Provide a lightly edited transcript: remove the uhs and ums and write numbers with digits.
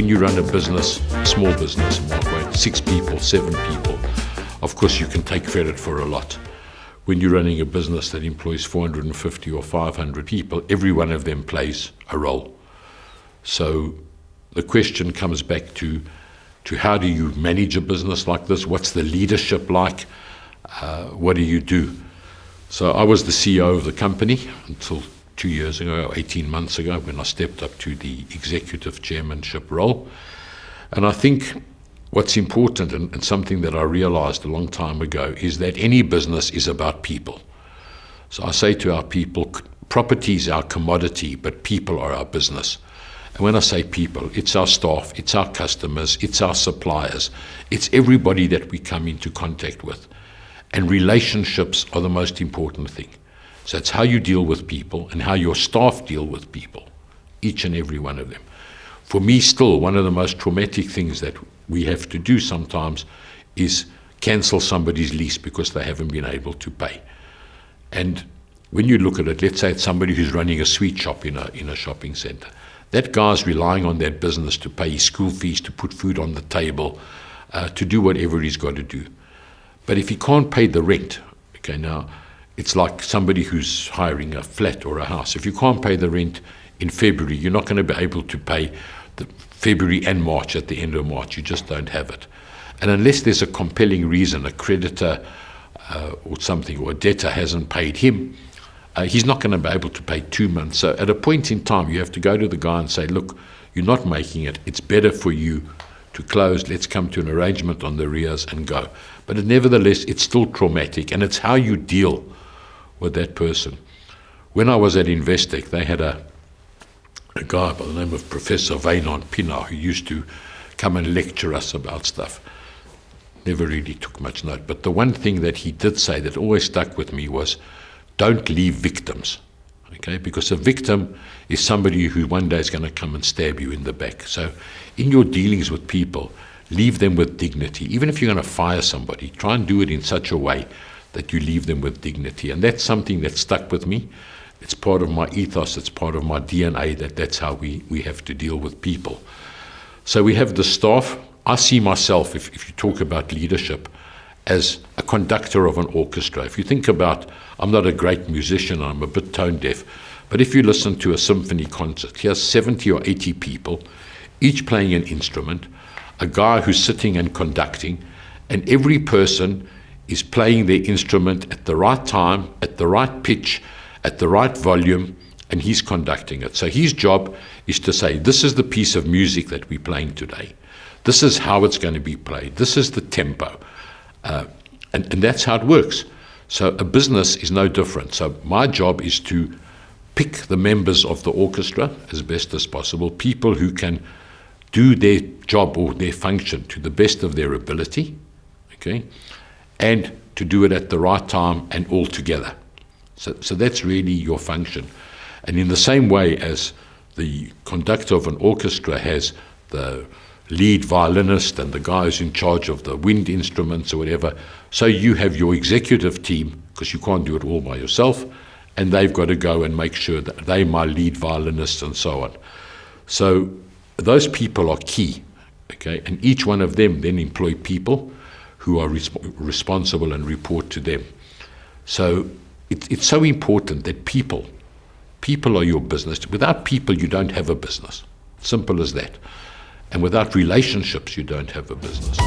when you run a business, small business, Marc Wainer, 6 people, 7 people, of course you can take credit for a lot. When you're running a business that employs 450 or 500 people, every one of them plays a role. So the question comes back to how do you manage a business like this? What's the leadership like? What do you do? So I was the CEO of the company until 2 years ago, or 18 months ago, when I stepped up to the executive chairmanship role. And I think what's important, and something that I realized a long time ago, is that any business is about people. So I say to our people, property is our commodity, but people are our business. And when I say people, it's our staff, it's our customers, it's our suppliers, it's everybody that we come into contact with. And relationships are the most important thing. So it's how you deal with people and how your staff deal with people, each and every one of them. For me, still, one of the most traumatic things that we have to do sometimes is cancel somebody's lease because they haven't been able to pay. And when you look at it, let's say it's somebody who's running a sweet shop in a shopping center. That guy's relying on that business to pay his school fees, to put food on the table, to do whatever he's got to do. But if he can't pay the rent, okay, now it's like somebody who's hiring a flat or a house. If you can't pay the rent in February, you're not going to be able to pay the February and March at the end of March. You just don't have it. And unless there's a compelling reason, a creditor or something, or a debtor hasn't paid him, he's not going to be able to pay 2 months. So at a point in time, you have to go to the guy and say, look, you're not making it. It's better for you to close. Let's come to an arrangement on the arrears and go. But nevertheless, it's still traumatic, and it's how you deal with that person. When I was at Investec, they had a guy by the name of Professor Wainer who used to come and lecture us about stuff. Never really took much note. But the one thing that he did say that always stuck with me was, don't leave victims, okay? Because a victim is somebody who one day is going to come and stab you in the back. So in your dealings with people, leave them with dignity. Even if you're going to fire somebody, try and do it in such a way that you leave them with dignity. And that's something that stuck with me. It's part of my ethos, it's part of my DNA, that's how we have to deal with people. So we have the staff. I see myself, if you talk about leadership, as a conductor of an orchestra. If you think about, I'm not a great musician, I'm a bit tone deaf, but if you listen to a symphony concert, here's 70 or 80 people, each playing an instrument, a guy who's sitting and conducting, and every person is playing their instrument at the right time, at the right pitch, at the right volume, and he's conducting it. So his job is to say, this is the piece of music that we're playing today. This is how it's going to be played. This is the tempo. And that's how it works. So a business is no different. So my job is to pick the members of the orchestra as best as possible, people who can do their job or their function to the best of their ability, okay, and to do it at the right time and all together. So that's really your function. And in the same way as the conductor of an orchestra has the lead violinist and the guy who's in charge of the wind instruments or whatever, so you have your executive team, because you can't do it all by yourself, and they've got to go and make sure that they're my lead violinists and so on. So those people are key, okay, and each one of them then employ people who are responsible and report to them. So it's so important that people are your business. Without people, you don't have a business. Simple as that. And without relationships, you don't have a business.